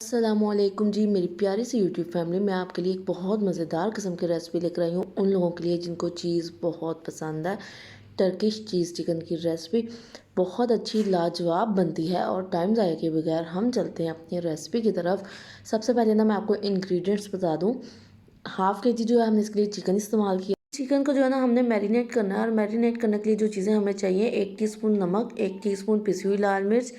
अस्सलामुअलैकुम जी, मेरी प्यारी सी यूट्यूब फैमिली। मैं आपके लिए एक बहुत मज़ेदार किस्म की रेसिपी लेकर आई हूँ उन लोगों के लिए जिनको चीज़ बहुत पसंद है। टर्किश चीज़ चिकन की रेसिपी बहुत अच्छी लाजवाब बनती है और टाइम ज़ाया के बगैर हम चलते हैं अपनी रेसिपी की तरफ। सबसे पहले ना मैं आपको इंग्रेडिएंट्स बता दूँ। हाफ़ के जी जो है हमने इसके लिए चिकन इस्तेमाल किया। चिकन को जो है ना हमने मैरिनेट करना है और मैरिनेट करने के लिए जो चीज़ें हमें चाहिए, 1 टीस्पून नमक, 1 टीस्पून पिसी हुई लाल मिर्च,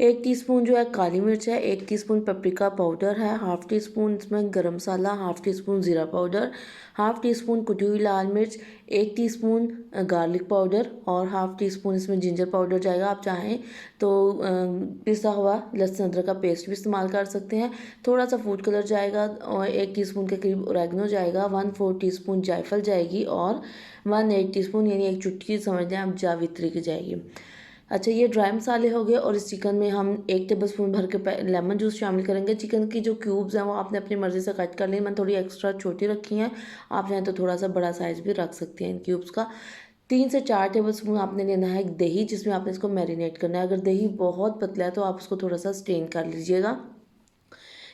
1 टीस्पून जो है काली मिर्च है, 1 टीस्पून पेपरिका पाउडर है, हाफ़ टी स्पून इसमें गरम मसाला, हाफ़ टी स्पून ज़ीरा पाउडर, हाफ़ टी स्पून कुटी हुई लाल मिर्च, 1 टीस्पून गार्लिक पाउडर और हाफ़ टी स्पून इसमें जिंजर पाउडर जाएगा। आप चाहें तो पिसा हुआ लहसुन अदरक का पेस्ट भी इस्तेमाल कर सकते हैं। थोड़ा सा फूड कलर जाएगा और 1 टीस्पून के करीब ओरेगनो जाएगा, 1/4 टीस्पून जायफल जाएगी और 1/8 टीस्पून यानी एक चुटकी समझ लें आप जावित्री की जाएगी। अच्छा, ये ड्राई मसाले हो गए और इस चिकन में हम 1 टेबलस्पून भर के लेमन जूस शामिल करेंगे। चिकन की जो क्यूब्स हैं वो आपने अपनी मर्ज़ी से कट कर ली। मैंने थोड़ी एक्स्ट्रा छोटी रखी हैं, आप चाहें तो थोड़ा सा बड़ा साइज़ भी रख सकते हैं इन क्यूब्स का। 3 से 4 टेबलस्पून आपने लेना है दही, जिसमें आपने इसको मैरिनेट करना है। अगर दही बहुत पतला है तो आप उसको थोड़ा सा स्ट्रेन कर लीजिएगा।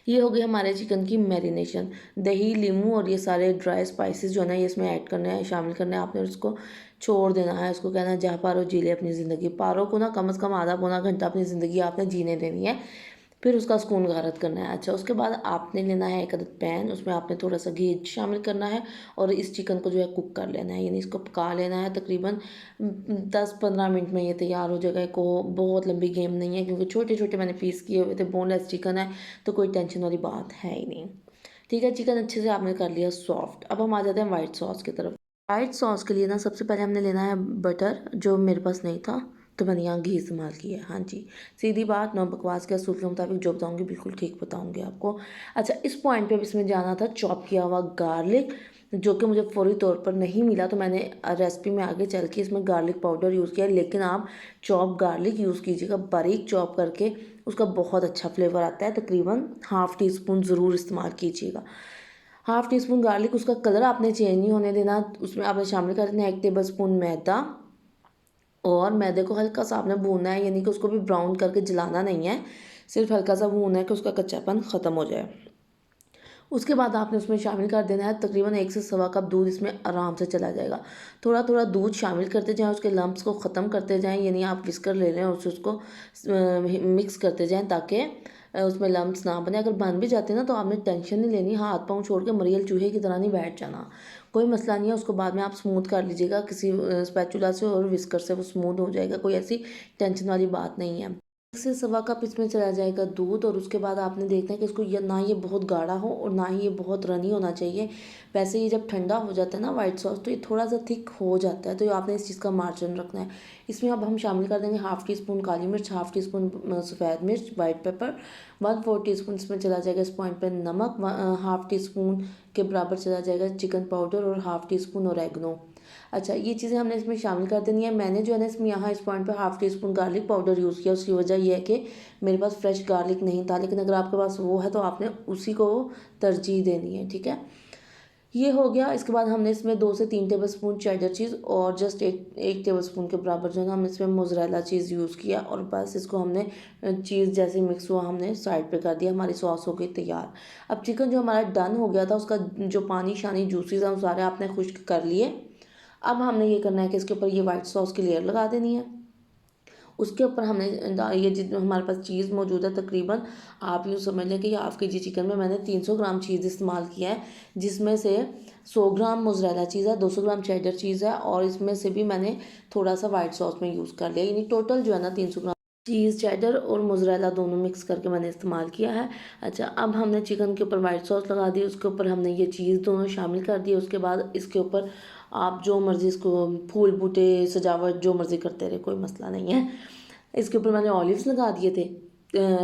ये हो गई हमारे चिकन की मैरिनेशन। दही, नींबू और ये सारे ड्राई स्पाइसेस जो है ना ये इसमें ऐड करना है, शामिल करना है आपने और इसको छोड़ देना है। उसको कहना है जहाँ पारो जी ले अपनी ज़िंदगी। पारो को ना कम से कम आधा पौना घंटा अपनी ज़िंदगी आपने जीने देनी है, फिर उसका सुकून गारत करना है। अच्छा, उसके बाद आपने लेना है एक अदद पैन, उसमें आपने थोड़ा सा घी शामिल करना है और इस चिकन को जो है कुक कर लेना है, यानी इसको पका लेना है। तकरीबन 10-15 मिनट में ये तैयार हो जाएगा। को बहुत लंबी गेम नहीं है क्योंकि छोटे छोटे मैंने पीस किए हुए थे, बोनलेस चिकन है तो कोई टेंशन वाली बात है ही नहीं। ठीक है, चिकन अच्छे से आपने कर लिया सॉफ्ट। अब हम आ जाते हैं वाइट सॉस की तरफ। वाइट सॉस के लिए ना सबसे पहले हमने लेना है बटर, जो मेरे पास नहीं था तो मैंने यहाँ घी इस्तेमाल किया है। हाँ जी, सीधी बात, नो बकवास, के असूल के मुताबिक जो बताऊँगी बिल्कुल ठीक बताऊँगी आपको। अच्छा, इस पॉइंट पे अब इसमें जाना था चॉप किया हुआ गार्लिक, जो कि मुझे फ़ौरी तौर पर नहीं मिला तो मैंने रेसिपी में आगे चल के इसमें गार्लिक पाउडर यूज़ किया। लेकिन आप चॉप गार्लिक यूज़ कीजिएगा, बारीक चॉप करके, उसका बहुत अच्छा फ्लेवर आता है। तकरीबन हाफ़ टी स्पून ज़रूर इस्तेमाल कीजिएगा। हाफ़ टी स्पून गार्लिक, उसका कलर आपने चेंज नहीं होने देना। उसमें आपने शामिल कर देना 1 टेबल स्पून मैदा और मैदे को हल्का सा आपने भूनना है, यानी कि उसको भी ब्राउन करके जलाना नहीं है, सिर्फ हल्का सा भूनना है कि उसका कच्चापन ख़त्म हो जाए। उसके बाद आपने उसमें शामिल कर देना है तकरीबन 1 से सवा कप दूध, इसमें आराम से चला जाएगा। थोड़ा थोड़ा दूध शामिल करते जाएँ, उसके लम्प्स को ख़त्म करते जाएँ, यानी आप विस्कर ले लें और उसको मिक्स करते जाएँ ताकि उसमें लम्प्स ना बने। अगर बन भी जाते हैं ना तो आपने टेंशन नहीं लेनी, हाथ पाँव छोड़ के मरियल चूहे की तरह नहीं बैठ जाना, कोई मसला नहीं है। उसको बाद में आप स्मूथ कर लीजिएगा किसी स्पैचुला से और विस्कर से, वो स्मूथ हो जाएगा, कोई ऐसी टेंशन वाली बात नहीं है। 1 से सवा कप इसमें चला जाएगा दूध और उसके बाद आपने देखना है कि इसको ना ये बहुत गाढ़ा हो और ना ही ये बहुत रनी होना चाहिए। वैसे ये जब ठंडा हो जाता है ना वाइट सॉस, तो ये थोड़ा सा थिक हो जाता है, तो ये आपने इस चीज़ का मार्जिन रखना है। इसमें अब हम शामिल कर देंगे हाफ़ टी स्पून काली मिर्च, हाफ़ टी स्पून सफ़ेद मिर्च, वाइट पेपर, 1/4 टी स्पून इसमें चला जाएगा इस पॉइंट पर नमक, हाफ़ टी स्पून के बराबर चला जाएगा चिकन पाउडर और हाफ़ टी स्पून ओरेगनो। अच्छा, ये चीज़ें हमने इसमें शामिल कर देनी है। मैंने जो है ना इसमें यहाँ इस पॉइंट पे half tea spoon garlic powder use किया। उसकी वजह ये है कि मेरे पास फ्रेश गार्लिक नहीं था, लेकिन अगर आपके पास वो है तो आपने उसी को तरजीह देनी है। ठीक है, ये हो गया। इसके बाद हमने इसमें 2 से 3 टेबलस्पून चेडर चीज़ और जस्ट एक टेबलस्पून के बराबर जो है ना हमने इसमें मोज़रेला चीज़ यूज़ किया और बस इसको हमने चीज़ जैसे मिक्स हुआ हमने साइड पे कर दिया। हमारी सॉस हो गई तैयार। अब चिकन जो हमारा डन हो गया था, उसका जो पानी शानी जूसीज हैं वो सारे आपने खुश्क कर लिए। अब हमने ये करना है कि इसके ऊपर ये वाइट सॉस की लेयर लगा देनी है। उसके ऊपर हमने ये जितना हमारे पास चीज़ मौजूद है, तकरीबन आप यूँ समझ लें कि हाफ़ के जी चिकन में मैंने 300 ग्राम चीज़ इस्तेमाल किया है, जिसमें से 100 ग्राम मोज़रेला चीज़ है, 200 ग्राम चेडर चीज़ है और इसमें से भी मैंने थोड़ा सा वाइट सॉस में यूज़ कर लिया, यानी टोटल जो है ना 300 ग्राम चीज़, चेडर और मोज़रेला दोनों मिक्स करके मैंने इस्तेमाल किया है। अच्छा, अब हमने चिकन के ऊपर वाइट सॉस लगा दी, उसके ऊपर हमने ये चीज़ दोनों शामिल कर दिए। उसके बाद इसके ऊपर आप जो मर्ज़ी इसको फूल बूटे सजावट जो मर्ज़ी करते रहे, कोई मसला नहीं है। इसके ऊपर मैंने ऑलिव्स लगा दिए थे,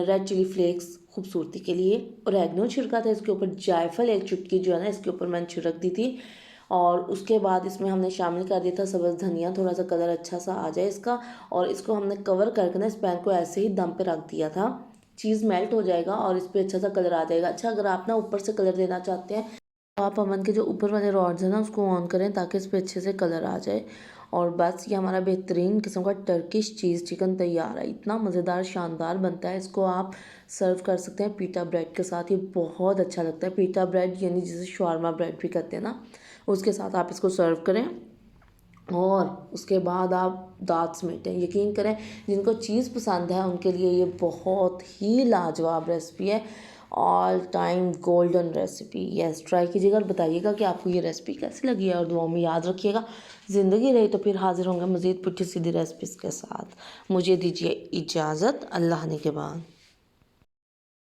रेड चिली फ्लेक्स खूबसूरती के लिए, ओरेगनो छिड़का था इसके ऊपर, जायफल एक चुटकी जो है ना इसके ऊपर मैंने छिड़क दी थी और उसके बाद इसमें हमने शामिल कर दिया था सब्ज़ धनिया, थोड़ा सा कलर अच्छा सा आ जाए इसका, और इसको हमने कवर करके ना इस पैन को ऐसे ही दम पे रख दिया था। चीज़ मेल्ट हो जाएगा और इस पर अच्छा सा कलर आ जाएगा। अच्छा, अगर आप ना ऊपर से कलर देना चाहते हैं तो आप अवन के जो ऊपर वाले रॉड्स हैं ना उसको ऑन करें ताकि इस पर अच्छे से कलर आ जाए। और बस ये हमारा बेहतरीन किस्म का टर्किश चीज़ चिकन तैयार है। इतना मज़ेदार शानदार बनता है। इसको आप सर्व कर सकते हैं पीटा ब्रेड के साथ। ये बहुत अच्छा लगता है। पीटा ब्रेड यानी जिसे शवारमा ब्रेड भी कहते हैं ना, उसके साथ आप इसको सर्व करें और उसके बाद आप दाँत समेटें। यकीन करें, जिनको चीज़ पसंद है उनके लिए ये बहुत ही लाजवाब रेसिपी है। All time golden recipe. Yes, try कीजिएगा और बताइएगा कि आपको ये रेसिपी कैसी लगी है। और दुआ में याद रखिएगा, ज़िंदगी रही तो फिर हाजिर होंगे मज़ीद पुठी सीधी रेसिपीज़ के साथ। मुझे दीजिए इजाज़त, अल्लाह ने के बाद।